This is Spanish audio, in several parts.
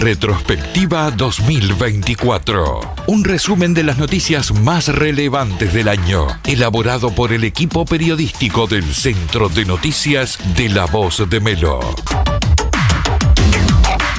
Retrospectiva 2024. Un resumen de las noticias más relevantes del año, elaborado por el equipo periodístico del Centro de Noticias de La Voz de Melo.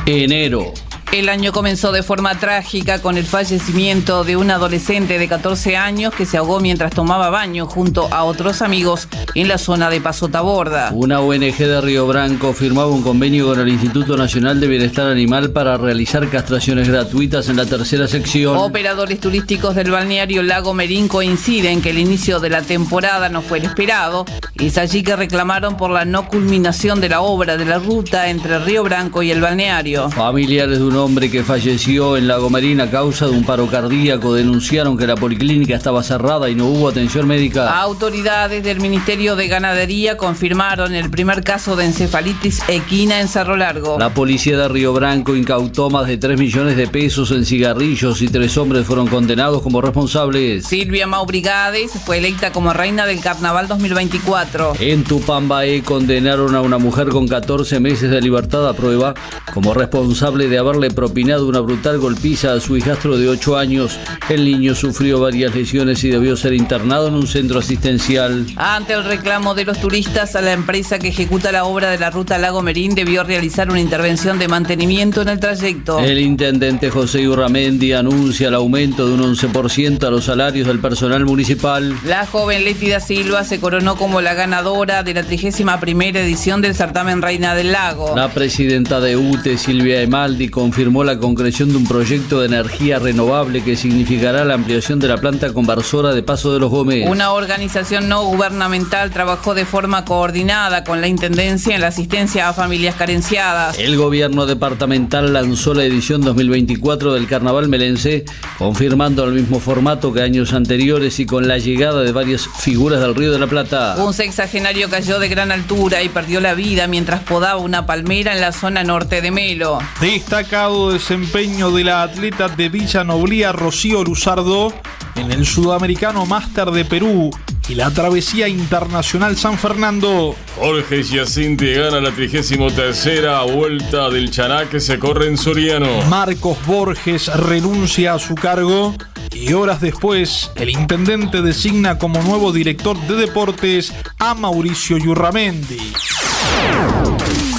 Enero. El año comenzó de forma trágica con el fallecimiento de un adolescente de 14 años que se ahogó mientras tomaba baño junto a otros amigos en la zona de Paso Taborda. Una ONG de Río Branco firmaba un convenio con el Instituto Nacional de Bienestar Animal para realizar castraciones gratuitas en la tercera sección. Operadores turísticos del balneario Lago Merín coinciden que el inicio de la temporada no fue el esperado. Es allí que reclamaron por la no culminación de la obra de la ruta entre Río Branco y el balneario. Familiares de un hombre que falleció en Lago Merín a causa de un paro cardíaco denunciaron que la policlínica estaba cerrada y no hubo atención médica. Autoridades del Ministerio de Ganadería confirmaron el primer caso de encefalitis equina en Cerro Largo. La policía de Río Branco incautó más de 3 millones de pesos en cigarrillos y 3 hombres fueron condenados como responsables. Silvia Maubrigades fue electa como reina del Carnaval 2024. En Tupambaé condenaron a una mujer con 14 meses de libertad a prueba como responsable de haberle propinado una brutal golpiza a su hijastro de 8 años. El niño sufrió varias lesiones y debió ser internado en un centro asistencial. Ante el reclamo de los turistas, a la empresa que ejecuta la obra de la ruta Lago Merín debió realizar una intervención de mantenimiento en el trayecto. El intendente José Urramendi anuncia el aumento de un 11% a los salarios del personal municipal. La joven Leti da Silva se coronó como la ganadora de la 31ª edición del certamen Reina del Lago. La presidenta de UTE, Silvia Emaldi, confirmó la concreción de un proyecto de energía renovable que significará la ampliación de la planta conversora de Paso de los Gómez. Una organización no gubernamental trabajó de forma coordinada con la Intendencia en la asistencia a familias carenciadas. El gobierno departamental lanzó la edición 2024 del Carnaval Melense, confirmando el mismo formato que años anteriores y con la llegada de varias figuras del Río de la Plata. Un sexagenario cayó de gran altura y perdió la vida mientras podaba una palmera en la zona norte de Melo. Destacado desempeño de la atleta de Villa Noblía Rocío Luzardo en el Sudamericano Máster de Perú y la Travesía Internacional San Fernando. Jorge Giacinti gana la 33ª Vuelta del Chaná que se corre en Soriano. Marcos Borges renuncia a su cargo y horas después el intendente designa como nuevo director de deportes a Mauricio Urramendi.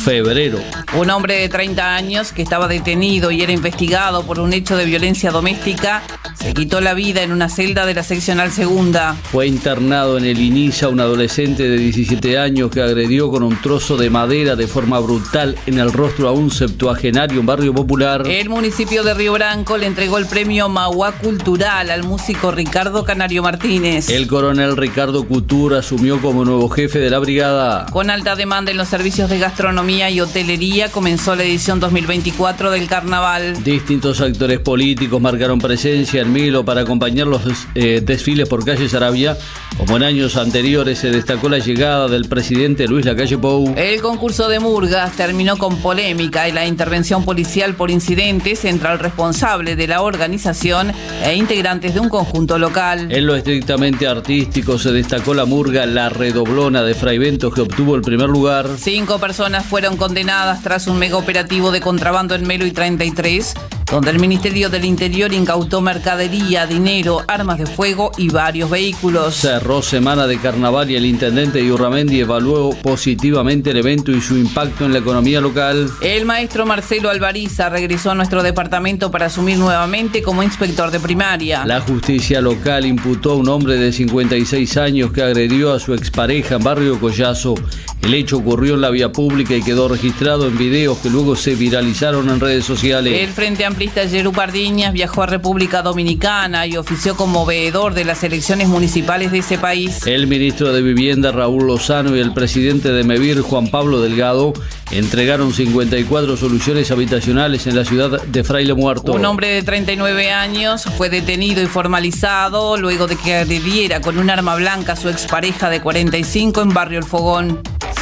Febrero. Un hombre de 30 años que estaba detenido y era investigado por un hecho de violencia doméstica se quitó la vida en una celda de la seccional segunda. Fue internado en el INISA un adolescente de 17 años que agredió con un trozo de madera de forma brutal en el rostro a un septuagenario en Barrio Popular. El municipio de Río Branco le entregó el premio Mauá Cultural al músico Ricardo Canario Martínez. El coronel Ricardo Couture asumió como nuevo jefe de la brigada. Con alta demanda en los servicios de gastronomía y hotelería comenzó la edición 2024 del Carnaval. Distintos actores políticos marcaron presencia en Melo para acompañar los desfiles por calle Saravia. Como en años anteriores se destacó la llegada del presidente Luis Lacalle Pou. El concurso de murgas terminó con polémica y la intervención policial por incidentes entre el responsable de la organización e integrantes de un conjunto local. En lo estrictamente artístico se destacó la murga La Redoblona de Fraiventos que obtuvo el primer lugar. 5 personas fueron condenadas tras un mega operativo de contrabando en Melo y 33, donde el Ministerio del Interior incautó mercadería, dinero, armas de fuego y varios vehículos. Cerró semana de carnaval y el intendente Urramendi evaluó positivamente el evento y su impacto en la economía local. El maestro Marcelo Alvariza regresó a nuestro departamento para asumir nuevamente como inspector de primaria. La justicia local imputó a un hombre de 56 años que agredió a su expareja en Barrio Collazo. El hecho ocurrió en la vía pública y quedó registrado en videos que luego se viralizaron en redes sociales. El Frente Amplista Yerú Pardiñas viajó a República Dominicana y ofició como veedor de las elecciones municipales de ese país. El ministro de Vivienda Raúl Lozano y el presidente de MEVIR Juan Pablo Delgado entregaron 54 soluciones habitacionales en la ciudad de Fraile Muerto. Un hombre de 39 años fue detenido y formalizado luego de que agrediera con un arma blanca a su expareja de 45 en Barrio El Fogón.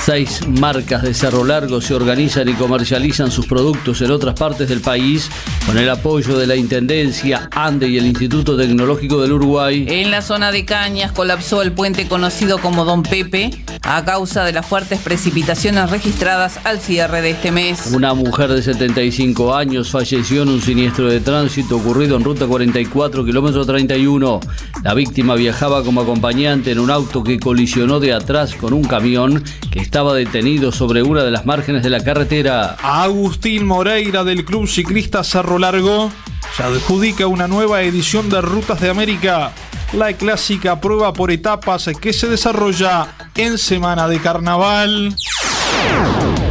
6 marcas de Cerro Largo se organizan y comercializan sus productos en otras partes del país con el apoyo de la Intendencia, ANDE y el Instituto Tecnológico del Uruguay. En la zona de Cañas colapsó el puente conocido como Don Pepe a causa de las fuertes precipitaciones registradas al cierre de este mes. Una mujer de 75 años falleció en un siniestro de tránsito ocurrido en ruta 44, kilómetro 31. La víctima viajaba como acompañante en un auto que colisionó de atrás con un camión que estaba detenido sobre una de las márgenes de la carretera. Agustín Moreira del Club Ciclista Cerro Largo se adjudica una nueva edición de Rutas de América, la clásica prueba por etapas que se desarrolla en Semana de Carnaval.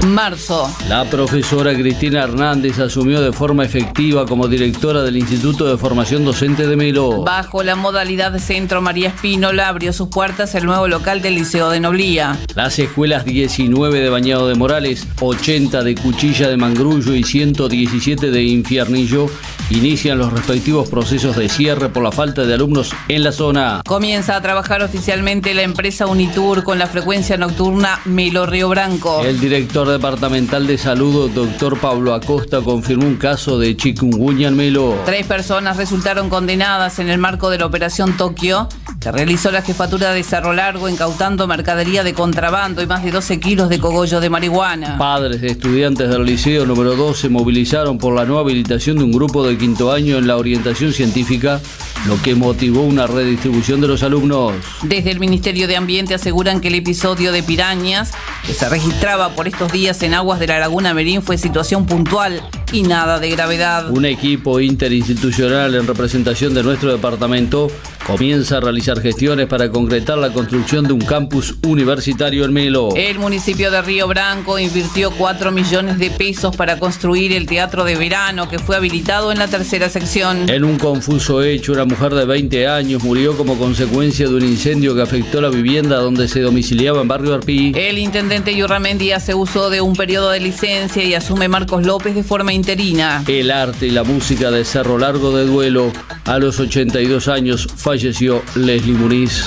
Marzo. La profesora Cristina Hernández asumió de forma efectiva como directora del Instituto de Formación Docente de Melo. Bajo la modalidad de Centro María Espínola abrió sus puertas el nuevo local del Liceo de Noblía. Las escuelas 19 de Bañado de Morales, 80 de Cuchilla de Mangrullo y 117 de Infiernillo inician los respectivos procesos de cierre por la falta de alumnos en la zona. Comienza a trabajar oficialmente la empresa Unitur con la frecuencia nocturna Melo Río Branco. El director departamental de salud, doctor Pablo Acosta, confirmó un caso de chikungunya en Melo. 3 personas resultaron condenadas en el marco de la Operación Tokio, que realizó la jefatura de Cerro Largo incautando mercadería de contrabando y más de 12 kilos de cogollo de marihuana. Padres de estudiantes del Liceo número 2 se movilizaron por la no habilitación de un grupo de quinto año en la orientación científica, lo que motivó una redistribución de los alumnos. Desde el Ministerio de Ambiente aseguran que el episodio de pirañas que se registraba por estos días en aguas de la Laguna Merín fue situación puntual y nada de gravedad. Un equipo interinstitucional en representación de nuestro departamento comienza a realizar gestiones para concretar la construcción de un campus universitario en Melo. El municipio de Río Branco invirtió 4 millones de pesos para construir el teatro de verano que fue habilitado en la tercera sección. En un confuso hecho, una mujer de 20 años murió como consecuencia de un incendio que afectó la vivienda donde se domiciliaba en Barrio Arpí. El intendente Yurramendi hace uso de un periodo de licencia y asume Marcos López de forma interina. El arte y la música de Cerro Largo de duelo. A los 82 años falleció Leslie Muniz.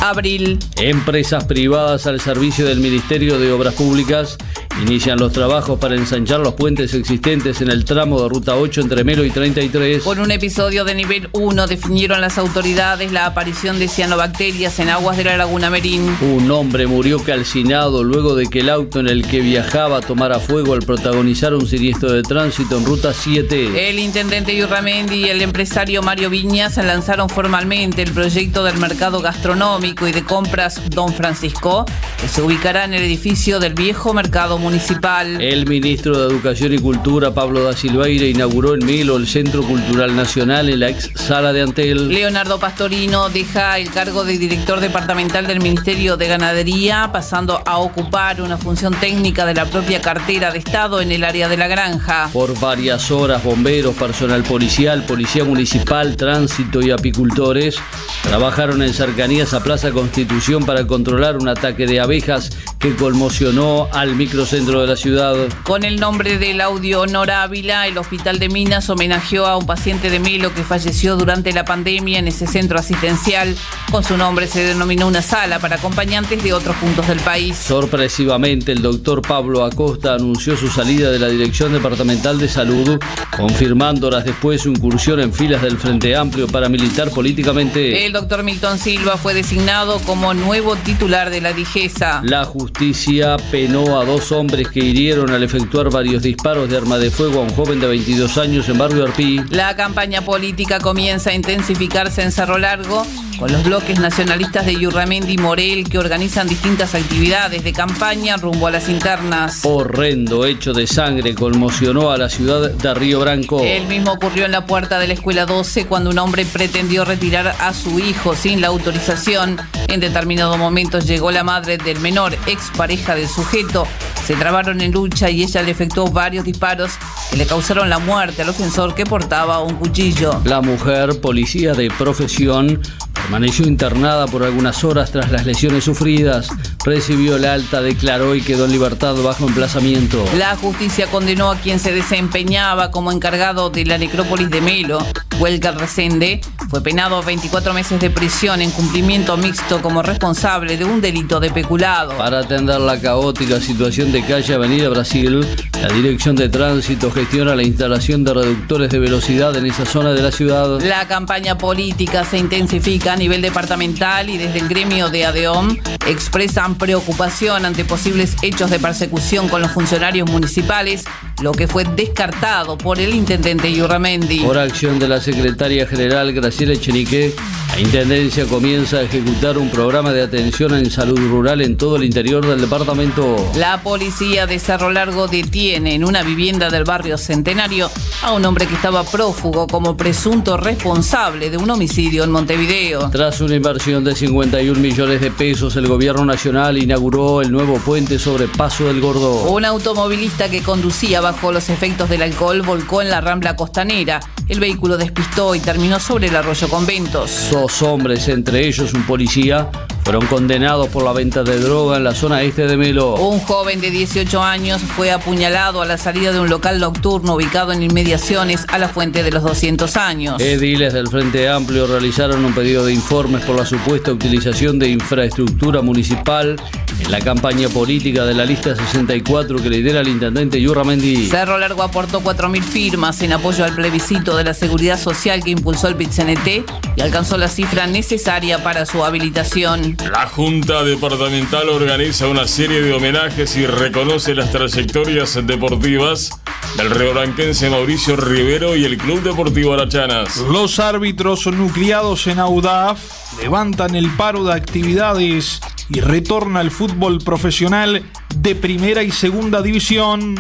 Abril. Empresas privadas al servicio del Ministerio de Obras Públicas inician los trabajos para ensanchar los puentes existentes en el tramo de Ruta 8 entre Melo y 33. Con un episodio de nivel 1 definieron las autoridades la aparición de cianobacterias en aguas de la Laguna Merín. Un hombre murió calcinado luego de que el auto en el que viajaba tomara fuego al protagonizar un siniestro de tránsito en Ruta 7. El intendente Yurramendi y el empresario Mario Viñas lanzaron formalmente el proyecto del mercado gastronómico y de compras Don Francisco, que se ubicará en el edificio del viejo mercado municipal. El ministro de Educación y Cultura, Pablo da Silveira, inauguró en Melo el Centro Cultural Nacional en la ex sala de Antel. Leonardo Pastorino deja el cargo de director departamental del Ministerio de Ganadería, pasando a ocupar una función técnica de la propia cartera de Estado en el área de la granja. Por varias horas, bomberos, personal policial, policía municipal, tránsito y apicultores trabajaron en cercanías a Plaza Constitución para controlar un ataque de abejas que conmocionó al microcentro de la ciudad. Con el nombre del audio Honor Ávila, el Hospital de Minas homenajeó a un paciente de Melo que falleció durante la pandemia en ese centro asistencial. Con su nombre se denominó una sala para acompañantes de otros puntos del país. Sorpresivamente, el doctor Pablo Acosta anunció su salida de la Dirección Departamental de Salud, confirmando horas después su incursión en filas del Frente Amplio para militar políticamente. El doctor Milton Silva fue designado como nuevo titular de la DIGESA. La justicia penó a 2 hombres que hirieron al efectuar varios disparos de arma de fuego a un joven de 22 años en Barrio Arpí. La campaña política comienza a intensificarse en Cerro Largo, con los bloques nacionalistas de Yurramendi y Morel que organizan distintas actividades de campaña rumbo a las internas. Horrendo hecho de sangre conmocionó a la ciudad de Río Branco. El mismo ocurrió en la puerta de la Escuela 12 cuando un hombre pretendió retirar a su hijo sin la autorización. En determinado momento llegó la madre del menor, expareja del sujeto. Se trabaron en lucha y ella le efectuó varios disparos que le causaron la muerte al ofensor, que portaba un cuchillo. La mujer, policía de profesión, permaneció internada por algunas horas tras las lesiones sufridas. Recibió el alta, declaró y quedó en libertad bajo emplazamiento. La justicia condenó a quien se desempeñaba como encargado de la necrópolis de Melo Huelca Resende, fue penado a 24 meses de prisión en cumplimiento mixto como responsable de un delito de peculado. Para atender la caótica situación de calle Avenida Brasil, la Dirección de Tránsito gestiona la instalación de reductores de velocidad en esa zona de la ciudad. La campaña política se intensifica a nivel departamental y desde el gremio de ADEOM expresan preocupación ante posibles hechos de persecución con los funcionarios municipales, lo que fue descartado por el intendente Yurramendi. Por acción de la secretaria general Graciela Echenique, la Intendencia comienza a ejecutar un programa de atención en salud rural en todo el interior del departamento. La policía de Cerro Largo detiene en una vivienda del barrio Centenario a un hombre que estaba prófugo como presunto responsable de un homicidio en Montevideo. Tras una inversión de 51 millones de pesos, el gobierno nacional inauguró el nuevo puente sobre Paso del Gordo. Un automovilista que conducía bajo los efectos del alcohol volcó en la Rambla Costanera. El vehículo despistó y terminó sobre el arroyo Conventos. 2 hombres, entre ellos un policía, fueron condenados por la venta de droga en la zona este de Melo. Un joven de 18 años fue apuñalado a la salida de un local nocturno ubicado en inmediaciones a la Fuente de los 200 años. Ediles del Frente Amplio realizaron un pedido de informes por la supuesta utilización de infraestructura municipal en la campaña política de la lista 64 que lidera el intendente Yurramendi. Cerro Largo aportó 4.000 firmas en apoyo al plebiscito de la seguridad social que impulsó el PIT-CNT y alcanzó la cifra necesaria para su habilitación. La Junta Departamental organiza una serie de homenajes y reconoce las trayectorias deportivas del riobranquense Mauricio Rivero y el Club Deportivo Arachanas. Los árbitros nucleados en AUDAF levantan el paro de actividades y retorna el fútbol profesional de primera y segunda división.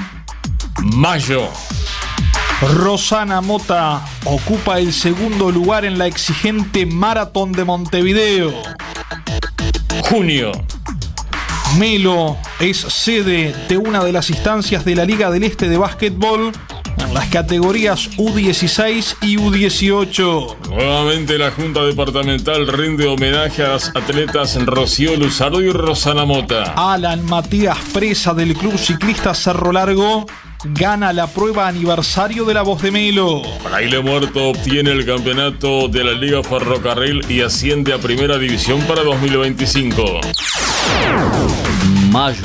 Mayo. Rosana Mota ocupa el segundo lugar en la exigente Maratón de Montevideo. Junio. Melo es sede de una de las instancias de la Liga del Este de Básquetbol en las categorías U16 y U18. Nuevamente la Junta Departamental rinde homenaje a las atletas Rocío Luzardo y Rosana Mota. Alan Matías Presa del Club Ciclista Cerro Largo gana la prueba aniversario de la Voz de Melo. Fraile Muerto obtiene el campeonato de la Liga Ferrocarril y asciende a Primera División para 2025. Mayo.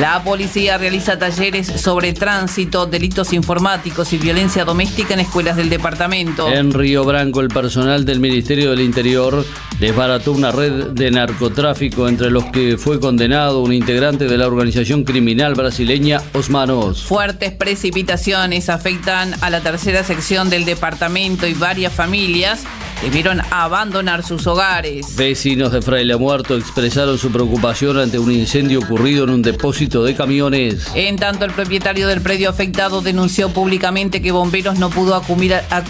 La policía realiza talleres sobre tránsito, delitos informáticos y violencia doméstica en escuelas del departamento. En Río Branco, el personal del Ministerio del Interior desbarató una red de narcotráfico entre los que fue condenado un integrante de la organización criminal brasileña Osmanos. Fuertes precipitaciones afectan a la tercera sección del departamento y varias familias debieron abandonar sus hogares. Vecinos de Fraile Muerto expresaron su preocupación ante un incendio ocurrido en un depósito de camiones. En tanto, el propietario del predio afectado denunció públicamente que bomberos no pudo acudir a...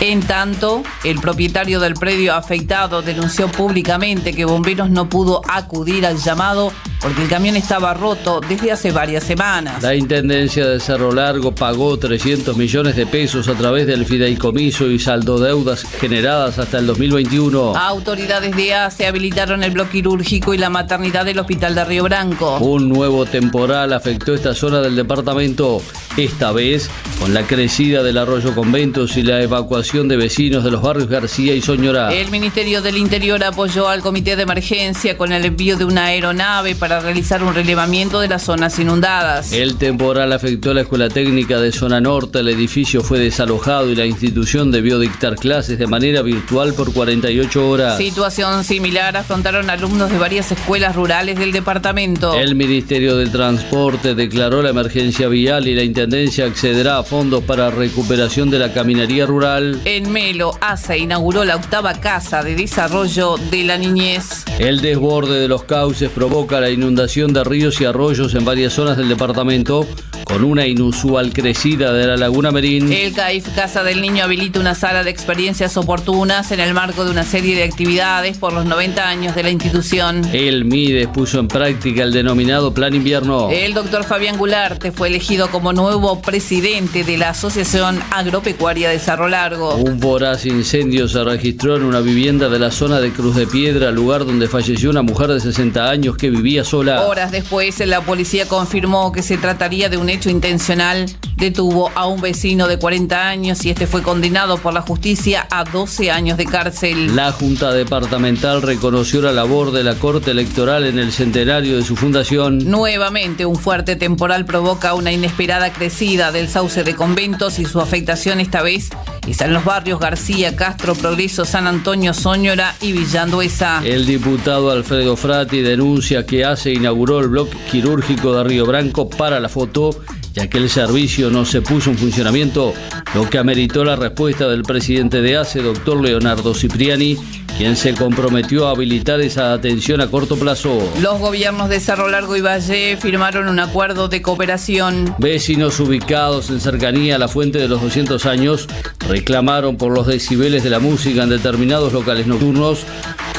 En tanto, el propietario del predio afectado denunció públicamente que bomberos no pudo acudir al llamado porque el camión estaba roto desde hace varias semanas. La Intendencia de Cerro Largo pagó 300 millones de pesos a través del fideicomiso y saldodeudas generadas hasta el 2021. Autoridades de ACE habilitaron el bloque quirúrgico y la maternidad del Hospital de Río Branco. Un nuevo temporal afectó esta zona del departamento, esta vez con la crecida del arroyo Conventos y la evacuación de vecinos de los barrios García y Soñora. El Ministerio del Interior apoyó al comité de emergencia con el envío de una aeronave para realizar un relevamiento de las zonas inundadas. El temporal afectó a la Escuela Técnica de Zona Norte, el edificio fue desalojado y la institución debió dictar clases de manera virtual por 48 horas. Situación similar afrontaron alumnos de varias escuelas rurales del departamento. El Ministerio de Transporte declaró la emergencia vial y la Intendencia accederá a fondos para recuperación de la caminaría rural. En Melo, ACE inauguró la 8ª Casa de Desarrollo de la Niñez. El desborde de los cauces provoca la inundación de ríos y arroyos en varias zonas del departamento, con una inusual crecida de la Laguna Merín. El CAIF Casa del Niño habilita una sala de experiencias oportunas en el marco de una serie de actividades por los 90 años de la institución. El MIDES puso en práctica el denominado Plan Invierno. El doctor Fabián Gularte fue elegido como nuevo presidente de la Asociación Agropecuaria de Cerro Largo. Un voraz incendio se registró en una vivienda de la zona de Cruz de Piedra, lugar donde falleció una mujer de 60 años que vivía sola. Horas después, la policía confirmó que se trataría de un hecho hecho intencional. Detuvo a un vecino de 40 años y este fue condenado por la justicia a 12 años de cárcel. La Junta Departamental reconoció la labor de la Corte Electoral en el centenario de su fundación. Nuevamente, un fuerte temporal provoca una inesperada crecida del sauce de conventos y su afectación esta vez está en los barrios García, Castro, Progreso, San Antonio, Soñora y Villanduesa. El diputado Alfredo Frati denuncia que ACE inauguró el bloque quirúrgico de Río Branco para la foto, ya que el servicio no se puso en funcionamiento, lo que ameritó la respuesta del presidente de ACE, doctor Leonardo Cipriani, quien se comprometió a habilitar esa atención a corto plazo. Los gobiernos de Cerro Largo y Valle firmaron un acuerdo de cooperación. Vecinos ubicados en cercanía a la fuente de los 200 años reclamaron por los decibeles de la música en determinados locales nocturnos,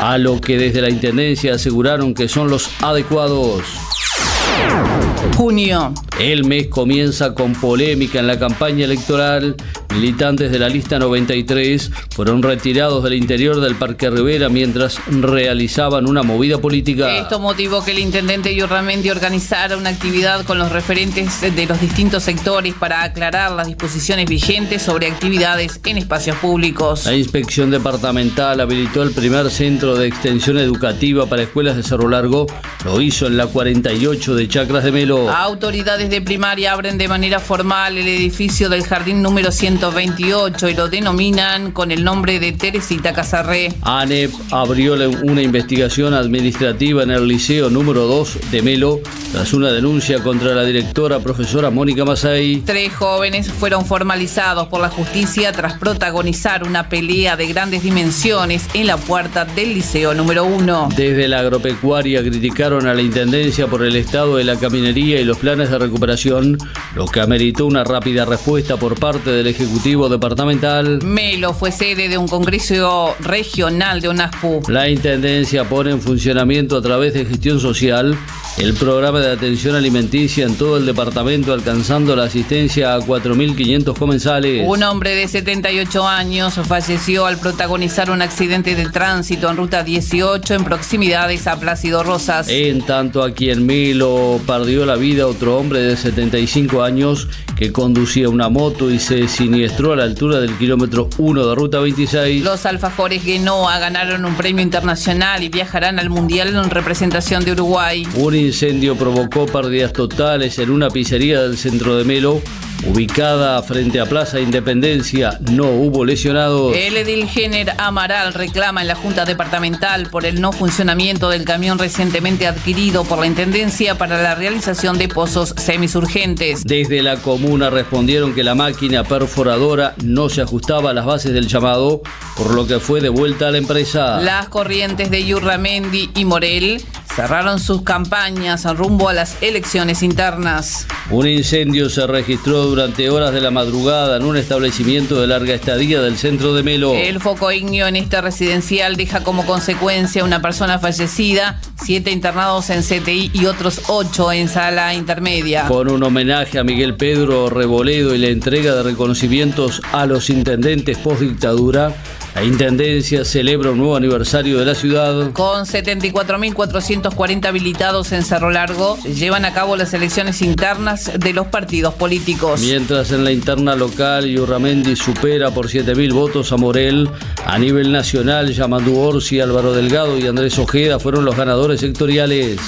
a lo que desde la Intendencia aseguraron que son los adecuados. Junio. El mes comienza con polémica en la campaña electoral. Militantes de la lista 93 fueron retirados del interior del Parque Rivera mientras realizaban una movida política. Esto motivó que el intendente Yurramendi organizara una actividad con los referentes de los distintos sectores para aclarar las disposiciones vigentes sobre actividades en espacios públicos. La inspección departamental habilitó el primer centro de extensión educativa para escuelas de Cerro Largo. Lo hizo en la 48 de Chacras de Melo. Autoridades de primaria abren de manera formal el edificio del jardín número 128 y lo denominan con el nombre de Teresita Casarré. ANEP abrió una investigación administrativa en el liceo número 2 de Melo tras una denuncia contra la directora profesora Mónica Masay. 3 jóvenes fueron formalizados por la justicia tras protagonizar una pelea de grandes dimensiones en la puerta del liceo número 1. Desde la agropecuaria criticaron a la Intendencia por el estado de la caminería y los planes de recuperación, lo que ameritó una rápida respuesta por parte del Ejecutivo Departamental. Melo fue sede de un congreso regional de UNASPU. La Intendencia pone en funcionamiento a través de gestión social el programa de atención alimenticia en todo el departamento, alcanzando la asistencia a 4.500 comensales. Un hombre de 78 años falleció al protagonizar un accidente de tránsito en ruta 18 en proximidades a Plácido Rosas. En tanto, aquí en Melo perdió la vida otro hombre de 75 años que conducía una moto y se siniestró a la altura del kilómetro 1 de ruta 26. Los alfajores Genoa ganaron un premio internacional y viajarán al Mundial en representación de Uruguay. Un incendio provocó pérdidas totales en una pizzería del centro de Melo, ubicada frente a Plaza Independencia. No hubo lesionados. El edil Jenner Amaral reclama en la Junta Departamental por el no funcionamiento del camión recientemente adquirido por la Intendencia para la realización de pozos semisurgentes. Desde la comuna respondieron que la máquina perforadora no se ajustaba a las bases del llamado, por lo que fue devuelta a la empresa. Las corrientes de Yurramendi y Morel cerraron sus campañas rumbo a las elecciones internas. Un incendio se registró durante horas de la madrugada en un establecimiento de larga estadía del centro de Melo. El foco ignio en este residencial deja como consecuencia una persona fallecida, 7 internados en CTI y otros 8 en sala intermedia. Con un homenaje a Miguel Pedro Reboledo y la entrega de reconocimientos a los intendentes postdictadura, la Intendencia celebra un nuevo aniversario de la ciudad. Con 74.440 habilitados en Cerro Largo, llevan a cabo las elecciones internas de los partidos políticos. Mientras en la interna local, Yurramendi supera por 7.000 votos a Morel. A nivel nacional, Yamandu Orsi, Álvaro Delgado y Andrés Ojeda fueron los ganadores sectoriales.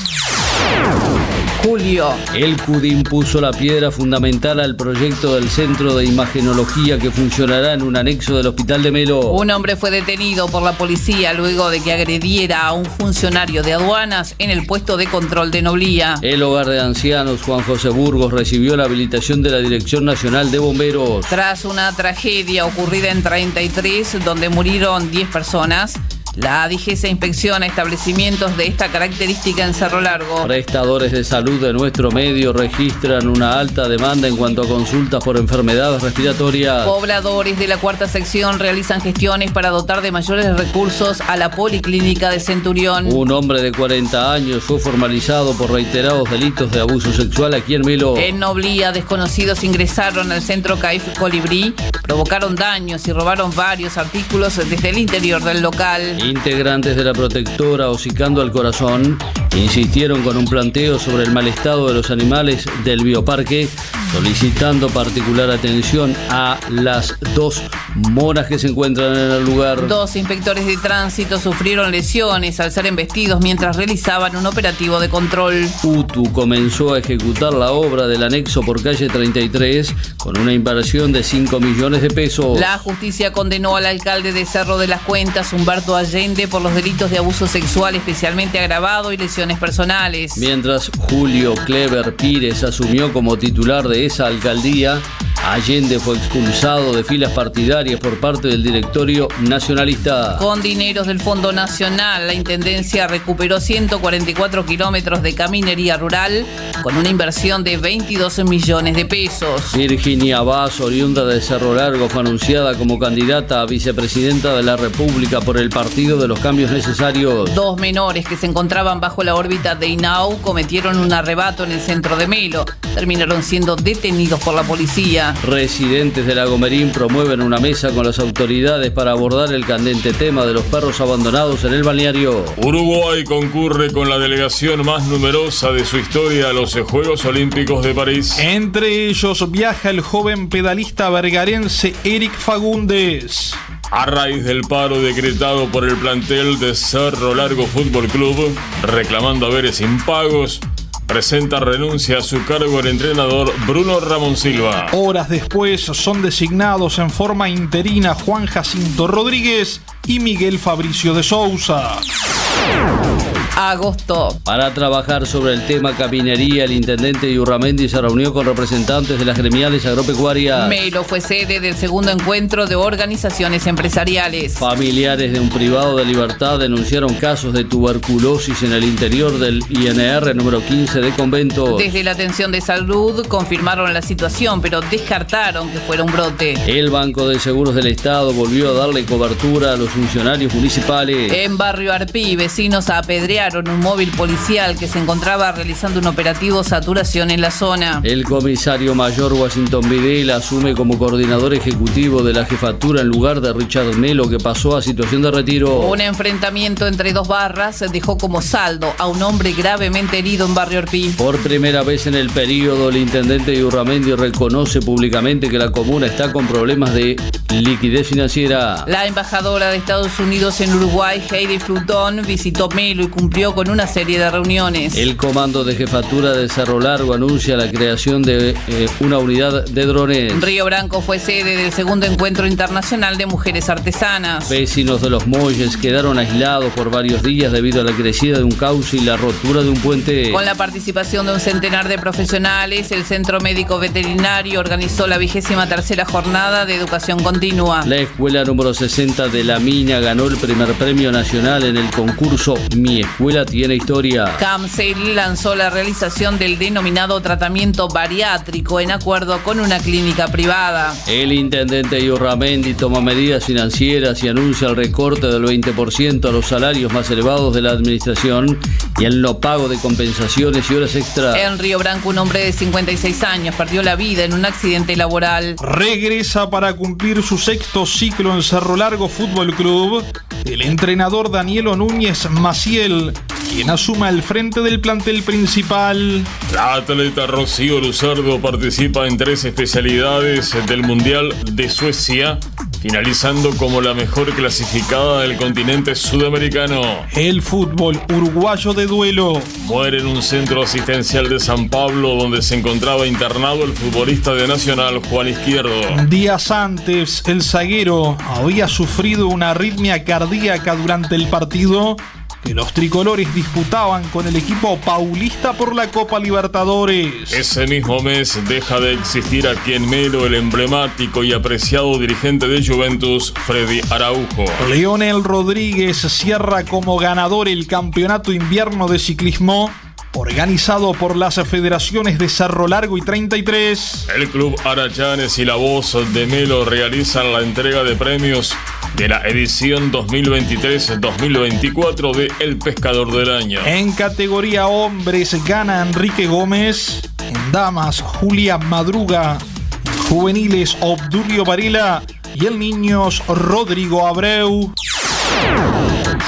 Julio. El CUDIM puso la piedra fundamental al proyecto del Centro de Imagenología que funcionará en un anexo del Hospital de Melo. Un hombre fue detenido por la policía luego de que agrediera a un funcionario de aduanas en el puesto de control de Noblía. El hogar de ancianos Juan José Burgos recibió la habilitación de la Dirección Nacional de Bomberos. Tras una tragedia ocurrida en 33, donde murieron 10 personas, la DGC inspecciona establecimientos de esta característica en Cerro Largo. Prestadores de salud de nuestro medio registran una alta demanda en cuanto a consultas por enfermedades respiratorias. Pobladores de la cuarta sección realizan gestiones para dotar de mayores recursos a la policlínica de Centurión. Un hombre de 40 años fue formalizado por reiterados delitos de abuso sexual aquí en Melo. En Noblía, desconocidos ingresaron al centro CAIF Colibrí provocaron daños y robaron varios artículos desde el interior del local. Integrantes de la protectora Hocicando al Corazón insistieron con un planteo sobre el mal estado de los animales del bioparque, solicitando particular atención a las 2 monas que se encuentran en el lugar. 2 inspectores de tránsito sufrieron lesiones al ser embestidos mientras realizaban un operativo de control. UTU comenzó a ejecutar la obra del anexo por calle 33 con una inversión de 5 millones de pesos. La justicia condenó al alcalde de Cerro de las Cuentas, Humberto Allende, por los delitos de abuso sexual especialmente agravado y lesiones personales. Mientras Julio Clever Pires asumió como titular de esa alcaldía, Allende fue expulsado de filas partidarias por parte del directorio nacionalista. Con dineros del Fondo Nacional, la Intendencia recuperó 144 kilómetros de caminería rural con una inversión de 22 millones de pesos. Virginia Vaz, oriunda de Cerro Largo, fue anunciada como candidata a vicepresidenta de la República por el Partido de los Cambios Necesarios. 2 menores que se encontraban bajo la órbita de INAU cometieron un arrebato en el centro de Melo. Terminaron siendo detenidos por la policía. Residentes de Lago Merín promueven una mesa con las autoridades para abordar el candente tema de los perros abandonados en el balneario. Uruguay concurre con la delegación más numerosa de su historia a los Juegos Olímpicos de París. Entre ellos viaja el joven pedalista vergarense Eric Fagundes. A raíz del paro decretado por el plantel de Cerro Largo Fútbol Club, reclamando haberes impagos, presenta renuncia a su cargo el entrenador Bruno Ramón Silva. Horas después son designados en forma interina Juan Jacinto Rodríguez y Miguel Fabricio de Sousa. Agosto. Para trabajar sobre el tema caminería, el intendente Iurramendi se reunió con representantes de las gremiales agropecuarias. Melo fue sede del segundo encuentro de organizaciones empresariales. Familiares de un privado de libertad denunciaron casos de tuberculosis en el interior del INR número 15 de Convento. Desde la atención de salud confirmaron la situación, pero descartaron que fuera un brote. El Banco de Seguros del Estado volvió a darle cobertura a los funcionarios municipales. En Barrio Arpí, vecinos apedrearon un móvil policial que se encontraba realizando un operativo saturación en la zona. El comisario mayor Washington Videla asume como coordinador ejecutivo de la jefatura en lugar de Richard Melo, que pasó a situación de retiro. Un enfrentamiento entre 2 barras dejó como saldo a un hombre gravemente herido en Barrio Arpí. Por primera vez en el periodo, el intendente Iurramendi reconoce públicamente que la comuna está con problemas de liquidez financiera. La embajadora de Estados Unidos en Uruguay, Heidi Flutón, visitó Melo y cumplió con una serie de reuniones. El comando de jefatura de Cerro Largo anuncia la creación de una unidad de drones. Río Branco fue sede del segundo encuentro internacional de mujeres artesanas. Vecinos de Los Molles quedaron aislados por varios días debido a la crecida de un cauce y la rotura de un puente. Con la participación de un centenar de profesionales, el Centro Médico Veterinario organizó la 23ª jornada de educación continua. La escuela número 60 de La Mina ganó el primer premio nacional en el concurso Mi Escuela Tiene Historia. CAMSEL lanzó la realización del denominado tratamiento bariátrico en acuerdo con una clínica privada. El intendente Iurramendi toma medidas financieras y anuncia el recorte del 20% a los salarios más elevados de la administración y el no pago de compensaciones y horas extra. En Río Branco, un hombre de 56 años perdió la vida en un accidente laboral. Regresa para cumplir su 6º ciclo en Cerro Largo Fútbol Club el entrenador Danielo Núñez Maciel, quien asuma el frente del plantel principal. La atleta Rocío Luzardo participa en 3 especialidades del Mundial de Suecia, finalizando como la mejor clasificada del continente sudamericano. El fútbol uruguayo de duelo. Muere en un centro asistencial de San Pablo donde se encontraba internado el futbolista de Nacional Juan Izquierdo. Días antes, el zaguero había sufrido una arritmia cardíaca durante el partido que los tricolores disputaban con el equipo paulista por la Copa Libertadores. Ese mismo mes deja de existir aquí en Melo el emblemático y apreciado dirigente de Juventus, Freddy Araujo. Leonel Rodríguez cierra como ganador el campeonato invierno de ciclismo organizado por las federaciones de Cerro Largo y 33. El Club Arayanes y La Voz de Melo realizan la entrega de premios de la edición 2023-2024 de El Pescador del Año. En categoría hombres gana Enrique Gómez, en damas Julia Madruga, en Juveniles Obdulio Varela y el Niños Rodrigo Abreu.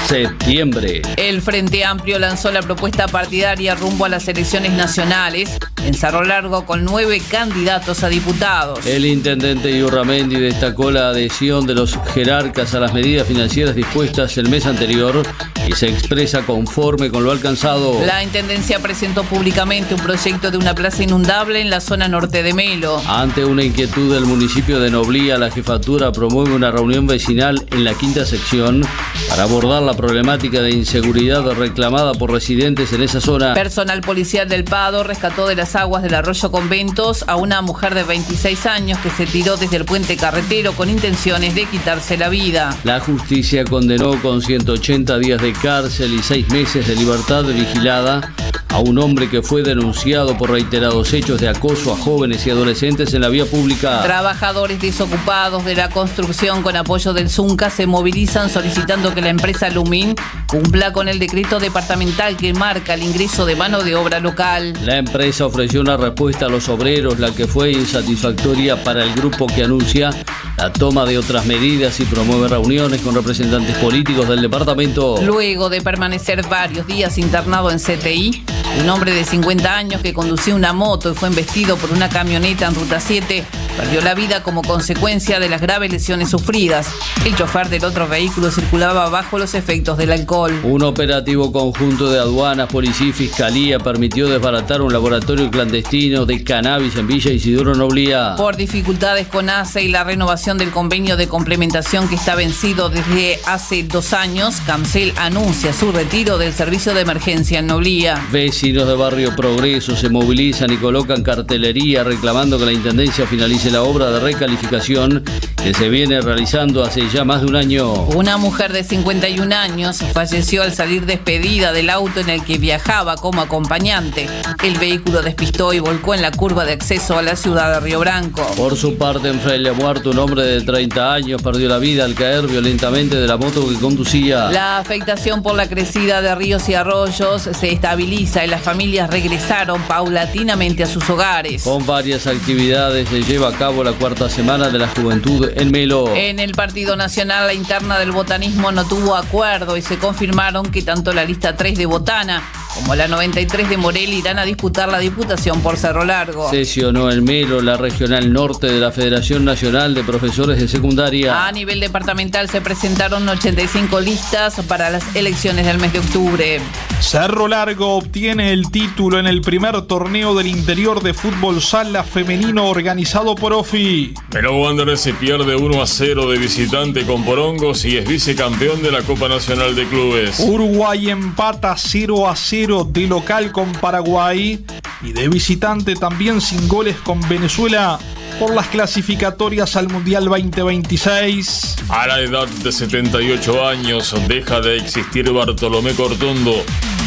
Septiembre. El Frente Amplio lanzó la propuesta partidaria rumbo a las elecciones nacionales en Cerro Largo con 9 candidatos a diputados. El intendente Iurramendi destacó la adhesión de los jerarcas a las medidas financieras dispuestas el mes anterior y se expresa conforme con lo alcanzado. La intendencia presentó públicamente un proyecto de una plaza inundable en la zona norte de Melo. Ante una inquietud del municipio de Noblía, la jefatura promueve una reunión vecinal en la quinta sección para abordar la problemática de inseguridad reclamada por residentes en esa zona. Personal policial del Pado rescató de las aguas del arroyo Conventos a una mujer de 26 años que se tiró desde el puente carretero con intenciones de quitarse la vida. La justicia condenó con 180 días de cárcel y 6 meses de libertad vigilada a un hombre que fue denunciado por reiterados hechos de acoso a jóvenes y adolescentes en la vía pública. Trabajadores desocupados de la construcción con apoyo del Zunca se movilizan solicitando que la empresa Lumin cumpla con el decreto departamental que marca el ingreso de mano de obra local. La empresa ofreció una respuesta a los obreros, la que fue insatisfactoria para el grupo que anuncia la toma de otras medidas y promueve reuniones con representantes políticos del departamento. Luego de permanecer varios días internado en CTI, un hombre de 50 años que conducía una moto y fue embestido por una camioneta en Ruta 7 perdió la vida como consecuencia de las graves lesiones sufridas. El chofer del otro vehículo circulaba bajo los efectos del alcohol. Un operativo conjunto de aduanas, policía y fiscalía permitió desbaratar un laboratorio clandestino de cannabis en Villa Isidoro Noblía. Por dificultades con ACE y la renovación del convenio de complementación que está vencido desde hace 2 años, Camcel anuncia su retiro del servicio de emergencia en Noblía. Vecinos de Barrio Progreso se movilizan y colocan cartelería reclamando que la intendencia finalice la obra de recalificación que se viene realizando hace ya más de un año. Una mujer de 51 años falleció al salir despedida del auto en el que viajaba como acompañante. El vehículo despistó y volcó en la curva de acceso a la ciudad de Río Branco. Por su parte, en Fraile Muerto, un hombre de 30 años perdió la vida al caer violentamente de la moto que conducía. La afectación por la crecida de ríos y arroyos se estabiliza y las familias regresaron paulatinamente a sus hogares. Con varias actividades se lleva a cabo la 4ª Semana de la Juventud en Melo. En el Partido Nacional, la interna del botanismo no tuvo acuerdo y se confirmaron que tanto la lista 3 de Botana como la 93 de Morel irán a disputar la diputación por Cerro Largo. Sesionó en Melo la Regional Norte de la Federación Nacional de Profesores de Secundaria. A nivel departamental se presentaron 85 listas para las elecciones del mes de octubre. Cerro Largo obtiene el título en el primer torneo del interior de fútbol sala femenino organizado por OFI. Melo Wanderers se pierde 1-0 de visitante con Porongos y es vicecampeón de la Copa Nacional de Clubes. Uruguay empata 0-0 de local con Paraguay y de visitante también sin goles con Venezuela por las clasificatorias al Mundial 2026. A la edad de 78 años deja de existir Bartolomé Cortondo,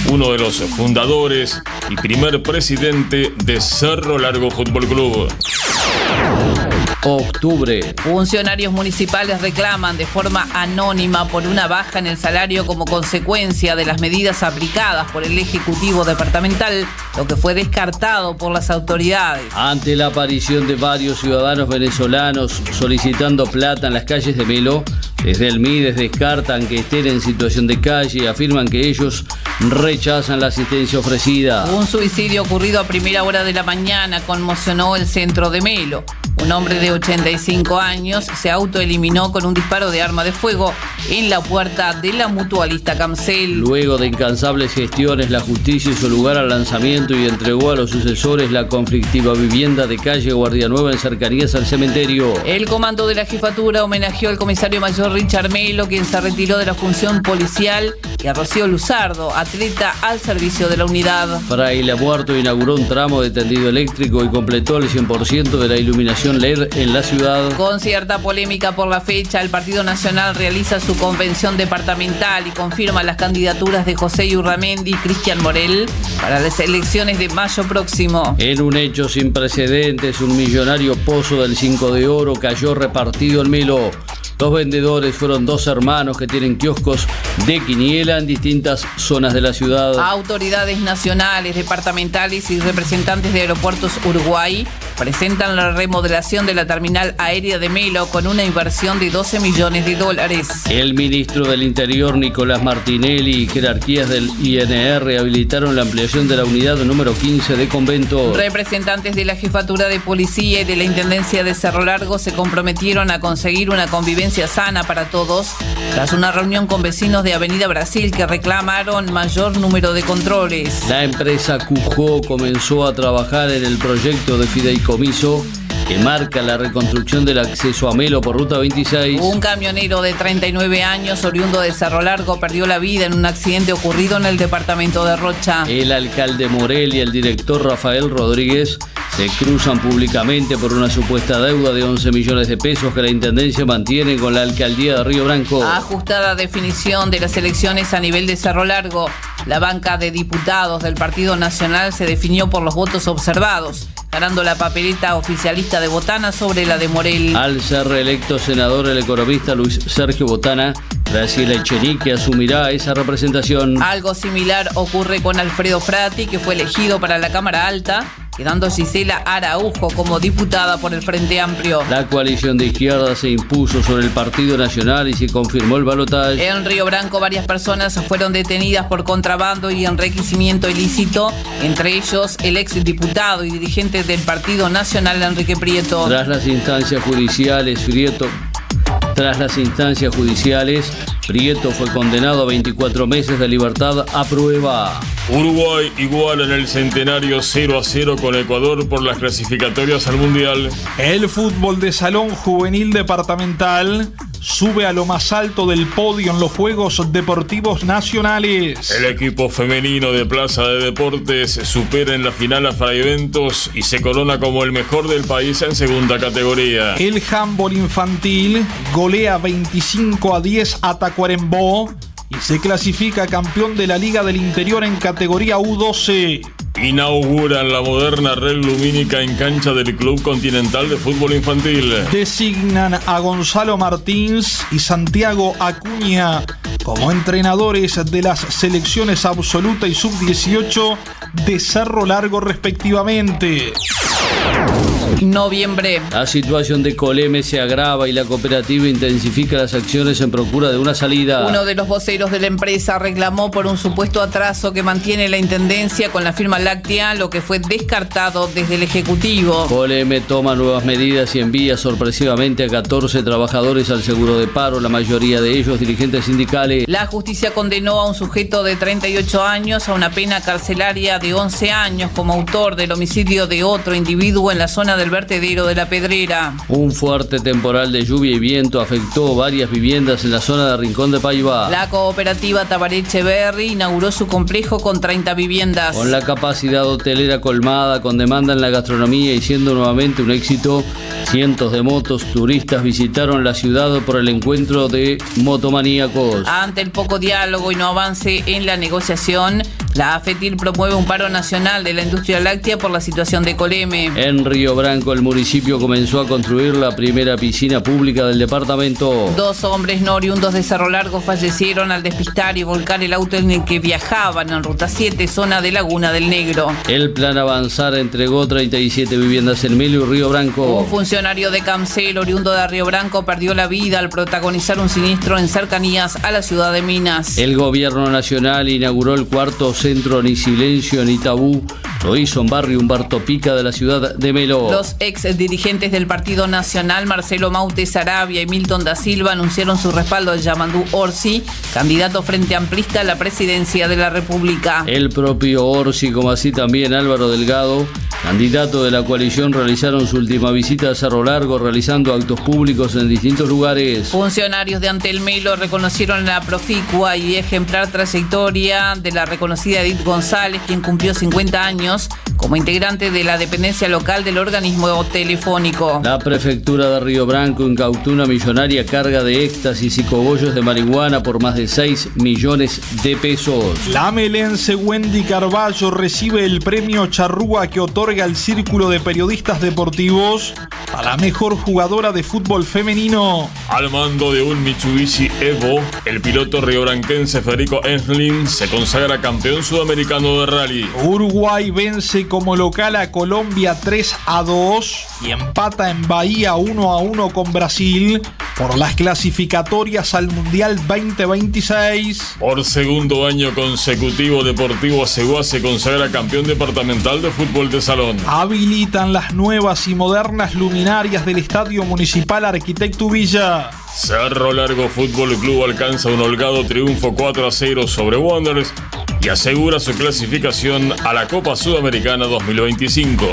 uno de los fundadores y primer presidente de Cerro Largo Fútbol Club. Octubre. Funcionarios municipales reclaman de forma anónima por una baja en el salario como consecuencia de las medidas aplicadas por el Ejecutivo Departamental, lo que fue descartado por las autoridades. Ante la aparición de varios ciudadanos venezolanos solicitando plata en las calles de Melo, desde el MIDES descartan que estén en situación de calle y afirman que ellos rechazan la asistencia ofrecida. Un suicidio ocurrido a primera hora de la mañana conmocionó el centro de Melo. Un hombre de 85 años se autoeliminó con un disparo de arma de fuego en la puerta de la mutualista Camcel. Luego de incansables gestiones, la justicia hizo lugar al lanzamiento y entregó a los sucesores la conflictiva vivienda de calle Guardia Nueva en cercanías al cementerio. El comando de la jefatura homenajeó al comisario mayor Richard Melo, quien se retiró de la función policial, y a Rocío Luzardo, atleta al servicio de la unidad. Fraile Muerto inauguró un tramo de tendido eléctrico y completó el 100% de la iluminación LED en la ciudad. Con cierta polémica por la fecha, el Partido Nacional realiza su convención departamental y confirma las candidaturas de José Iurramendi y Cristian Morel para las elecciones de mayo próximo. En un hecho sin precedentes, un millonario pozo del 5 de oro cayó repartido en Melo. Los vendedores fueron 2 hermanos que tienen kioscos de quiniela en distintas zonas de la ciudad. Autoridades nacionales, departamentales y representantes de Aeropuertos Uruguay presentan la remodelación de la terminal aérea de Melo con una inversión de $12 millones. El ministro del Interior, Nicolás Martinelli, y jerarquías del INR habilitaron la ampliación de la unidad número 15 de Convento. Representantes de la Jefatura de Policía y de la Intendencia de Cerro Largo se comprometieron a conseguir una convivencia sana para todos tras una reunión con vecinos de Avenida Brasil que reclamaron mayor número de controles. La empresa Cujó comenzó a trabajar en el proyecto de fideicomiso que marca la reconstrucción del acceso a Melo por Ruta 26. Un camionero de 39 años, oriundo de Cerro Largo, perdió la vida en un accidente ocurrido en el departamento de Rocha. El alcalde Morel y el director Rafael Rodríguez se cruzan públicamente por una supuesta deuda de 11 millones de pesos que la Intendencia mantiene con la alcaldía de Río Branco. Ajustada definición de las elecciones a nivel de Cerro Largo. La banca de diputados del Partido Nacional se definió por los votos observados, ganando la papeleta oficialista de Botana sobre la de Morel. Al ser reelecto senador el economista Luis Sergio Botana, Graciela Echenique asumirá esa representación. Algo similar ocurre con Alfredo Frati, que fue elegido para la Cámara Alta, quedando Gisela Araujo como diputada por el Frente Amplio. La coalición de izquierda se impuso sobre el Partido Nacional y se confirmó el balotaje. En Río Branco varias personas fueron detenidas por contrabando y enriquecimiento ilícito, entre ellos el exdiputado y dirigente del Partido Nacional Enrique Prieto. Tras las instancias judiciales, Prieto fue condenado a 24 meses de libertad a prueba. Uruguay iguala en el centenario 0-0 con Ecuador por las clasificatorias al Mundial. El fútbol de salón juvenil departamental sube a lo más alto del podio en los Juegos Deportivos Nacionales. El equipo femenino de Plaza de Deportes supera en la final a Fraiventos y se corona como el mejor del país en segunda categoría. El handball infantil golea 25-10 a Tacuarembó y se clasifica campeón de la Liga del Interior en categoría U12. Inauguran la moderna red lumínica en cancha del Club Continental de Fútbol Infantil. Designan a Gonzalo Martins y Santiago Acuña como entrenadores de las selecciones absoluta y sub-18 de Cerro Largo respectivamente. Noviembre. La situación de Coleme se agrava y la cooperativa intensifica las acciones en procura de una salida. Uno de los voceros de la empresa reclamó por un supuesto atraso que mantiene la intendencia con la firma láctea, lo que fue descartado desde el Ejecutivo. Coleme toma nuevas medidas y envía sorpresivamente a 14 trabajadores al seguro de paro, la mayoría de ellos dirigentes sindicales. La justicia condenó a un sujeto de 38 años a una pena carcelaria de 11 años como autor del homicidio de otro individuo en la zona del vertedero de La Pedrera. Un fuerte temporal de lluvia y viento afectó varias viviendas en la zona de Rincón de Paibá. La cooperativa Tabaré Echeverri inauguró su complejo con 30 viviendas. Con la capacidad hotelera colmada, con demanda en la gastronomía y siendo nuevamente un éxito, cientos de motos turistas visitaron la ciudad por el encuentro de motomaníacos. Ante el poco diálogo y no avance en la negociación, la AFETIL promueve un paro nacional de la industria láctea por la situación de Coleme. En Río Branco, el municipio comenzó a construir la primera piscina pública del departamento. 2 hombres no oriundos de Cerro Largo fallecieron al despistar y volcar el auto en el que viajaban en Ruta 7, zona de Laguna del Negro. El plan Avanzar entregó 37 viviendas en Melo y Río Branco. Un funcionario de Camcel, oriundo de Río Branco, perdió la vida al protagonizar un siniestro en cercanías a la ciudad de Minas. El gobierno nacional inauguró el cuarto centro Ni Silencio ni Tabú. Lo hizo en barrio Humberto Pica de la ciudad de Melo. Los ex dirigentes del Partido Nacional, Marcelo Maute Sarabia y Milton da Silva, anunciaron su respaldo a Yamandú Orsi, candidato frente amplista a la presidencia de la República. El propio Orsi, como así también Álvaro Delgado, candidato de la coalición, realizaron su última visita a Cerro Largo, realizando actos públicos en distintos lugares. Funcionarios de Antel Melo reconocieron la proficua y ejemplar trayectoria de la reconocida Edith González, quien cumplió 50 años como integrante de la dependencia local del organismo telefónico. La prefectura de Río Branco incautó una millonaria carga de éxtasis y cogollos de marihuana por más de 6 millones de pesos. La melense Wendy Carballo recibe el premio Charrúa que otorga otorga el Círculo de Periodistas Deportivos a la mejor jugadora de fútbol femenino. Al mando de un Mitsubishi Evo, el piloto riobranquense Federico Enslin se consagra campeón sudamericano de rally. Uruguay vence como local a Colombia 3-2 y empata en Bahía 1-1 con Brasil por las clasificatorias al Mundial 2026. Por segundo año consecutivo, Deportivo Aceguá se consagra campeón departamental de fútbol de salón. Habilitan las nuevas y modernas luminarias del Estadio Municipal Arquitecto Villa. Cerro Largo Fútbol Club alcanza un holgado triunfo 4-0 sobre Wanderers y asegura su clasificación a la Copa Sudamericana 2025.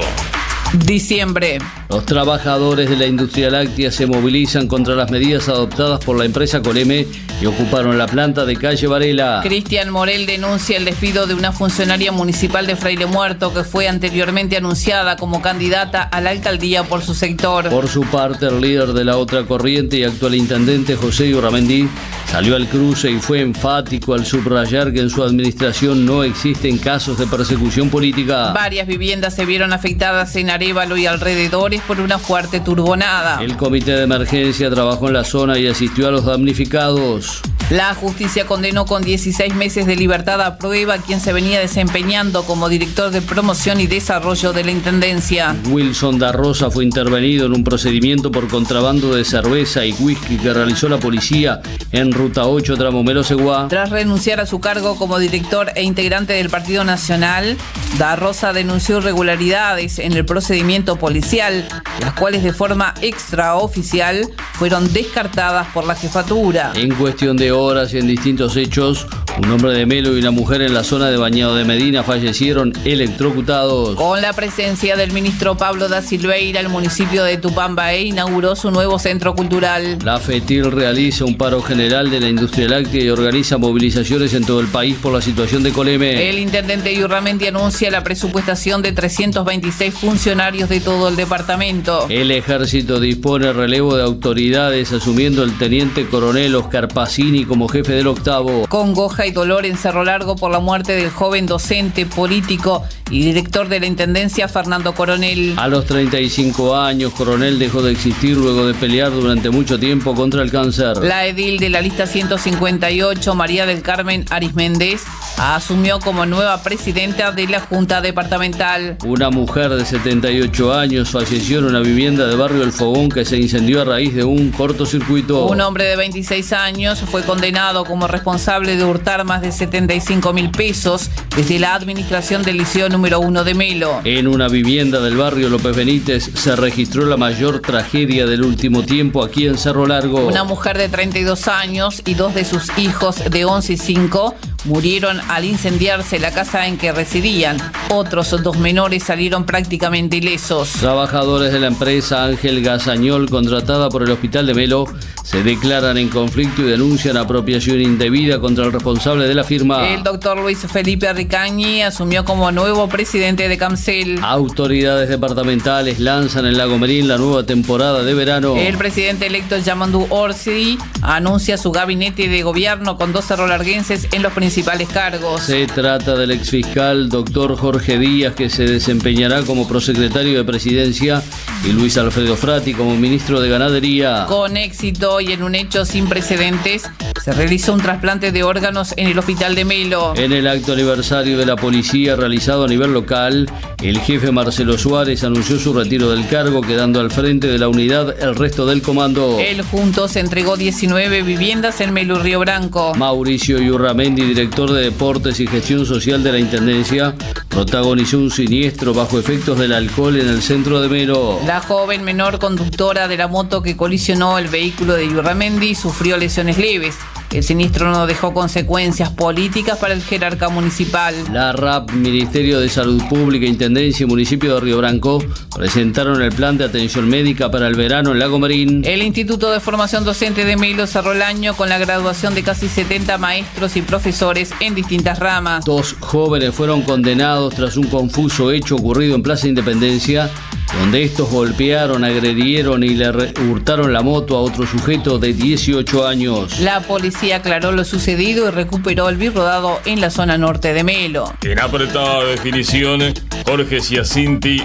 Diciembre. Los trabajadores de la industria láctea se movilizan contra las medidas adoptadas por la empresa Coleme y ocuparon la planta de calle Varela. Cristian Morel denuncia el despido de una funcionaria municipal de Fraile Muerto que fue anteriormente anunciada como candidata a la alcaldía por su sector. Por su parte, el líder de la otra corriente y actual intendente José Urramendi salió al cruce y fue enfático al subrayar que en su administración no existen casos de persecución política. Varias viviendas se vieron afectadas en Arévalo y alrededores por una fuerte turbonada. El comité de emergencia trabajó en la zona y asistió a los damnificados. La justicia condenó con 16 meses de libertad a prueba a quien se venía desempeñando como director de promoción y desarrollo de la Intendencia. Wilson da Rosa fue intervenido en un procedimiento por contrabando de cerveza y whisky que realizó la policía en Ruta 8, tramo Melo-Seguá. Tras renunciar a su cargo como director e integrante del Partido Nacional, da Rosa denunció irregularidades en el procedimiento policial, las cuales de forma extraoficial fueron descartadas por la jefatura. En cuestión de horas y en distintos hechos, un hombre de Melo y una mujer en la zona de Bañado de Medina fallecieron electrocutados. Con la presencia del ministro Pablo da Silveira, el municipio de Tupambaé inauguró su nuevo centro cultural. La FETIL realiza un paro general de la industria láctea y organiza movilizaciones en todo el país por la situación de Coleme. El intendente Yurramendi anuncia la presupuestación de 326 funcionarios de todo el departamento. El ejército dispone relevo de autoridades, asumiendo el teniente coronel Oscar Pacini como jefe del octavo. Congoja y dolor en Cerro Largo por la muerte del joven docente, político y director de la Intendencia Fernando Coronel. A los 35 años, Coronel dejó de existir luego de pelear durante mucho tiempo contra el cáncer. La edil de la lista 158, María del Carmen Arisméndez, asumió como nueva presidenta de la Junta Departamental. Una mujer de 78 años falleció en una vivienda de Barrio El Fogón que se incendió a raíz de un cortocircuito. Un hombre de 26 años fue condenado como responsable de hurtar más de 75.000 pesos desde la administración del Liceo número 1 de Melo. En una vivienda del barrio López Benítez se registró la mayor tragedia del último tiempo aquí en Cerro Largo. Una mujer de 32 años y dos de sus hijos de 11 y 5 murieron al incendiarse la casa en que residían. Otros dos menores salieron prácticamente ilesos. Trabajadores de la empresa Ángel Gazañol, contratada por el Hospital de Melo, se declaran en conflicto y denuncian apropiación indebida contra el responsable de la firma. El doctor Luis Felipe Ricañi asumió como nuevo presidente de Camcel. Autoridades departamentales lanzan en Lago Merín la nueva temporada de verano. El presidente electo Yamandu Orsi anuncia su gabinete de gobierno con 2 cerrolarguenses en los principales cargos. Se trata del exfiscal doctor Jorge Díaz, que se desempeñará como prosecretario de Presidencia, y Luis Alfredo Frati como ministro de Ganadería. Con éxito y en un hecho sin precedentes, se realizó un trasplante de órganos en el Hospital de Melo. En el acto aniversario de la policía realizado a nivel local, el jefe Marcelo Suárez anunció su retiro del cargo, quedando al frente de la unidad el resto del comando. Él juntos entregó 19 viviendas en Melo y Río Branco. Mauricio Yurramendi, director de Deportes y Gestión Social de la Intendencia, protagonizó un siniestro bajo efectos del alcohol en el centro de Melo. La joven menor conductora de la moto que colisionó el vehículo de Yurramendi sufrió lesiones leves. El siniestro no dejó consecuencias políticas para el jerarca municipal. La RAP, Ministerio de Salud Pública, Intendencia y Municipio de Río Branco presentaron el plan de atención médica para el verano en Lago Merín. El Instituto de Formación Docente de Melo cerró el año con la graduación de casi 70 maestros y profesores en distintas ramas. 2 jóvenes fueron condenados tras un confuso hecho ocurrido en Plaza Independencia donde estos golpearon, agredieron y le hurtaron la moto a otro sujeto de 18 años. La policía aclaró lo sucedido y recuperó el birrodado en la zona norte de Melo. En apretada definición, Jorge Giacinti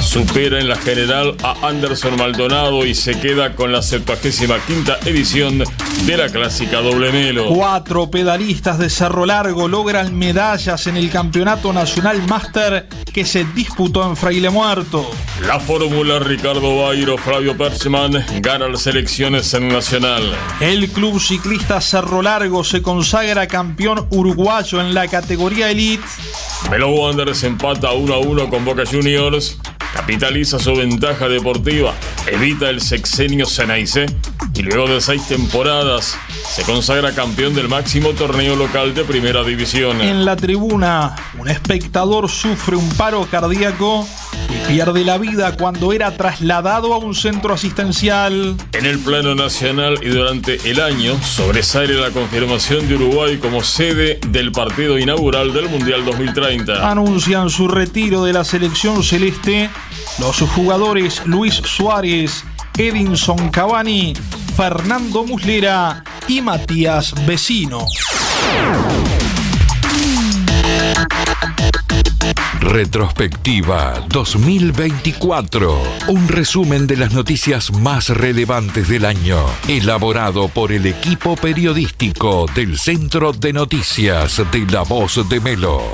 supera en la general a Anderson Maldonado y se queda con la 75ª edición de la clásica doble Melo. 4 pedalistas de Cerro Largo logran medallas en el Campeonato Nacional Máster que se disputó en Fraile Muerto. La fórmula Ricardo Bairo Flavio Perchman gana las elecciones en Nacional. El Club Ciclista Cerro Largo se consagra campeón uruguayo en la categoría Elite. Melo Wanderers empata 1-1 con Boca Juniors, capitaliza su ventaja deportiva, evita el sexenio Ceneice y luego de 6 temporadas se consagra campeón del máximo torneo local de primera división. En la tribuna, un espectador sufre un paro cardíaco y pierde la vida cuando era trasladado a un centro asistencial. En el plano nacional y durante el año sobresale la confirmación de Uruguay como sede del partido inaugural del Mundial 2030. Anuncian su retiro de la selección celeste los jugadores Luis Suárez, Edinson Cavani, Fernando Muslera y Matías Vecino. Retrospectiva 2024. Un resumen de las noticias más relevantes del año, elaborado por el equipo periodístico del Centro de Noticias de La Voz de Melo.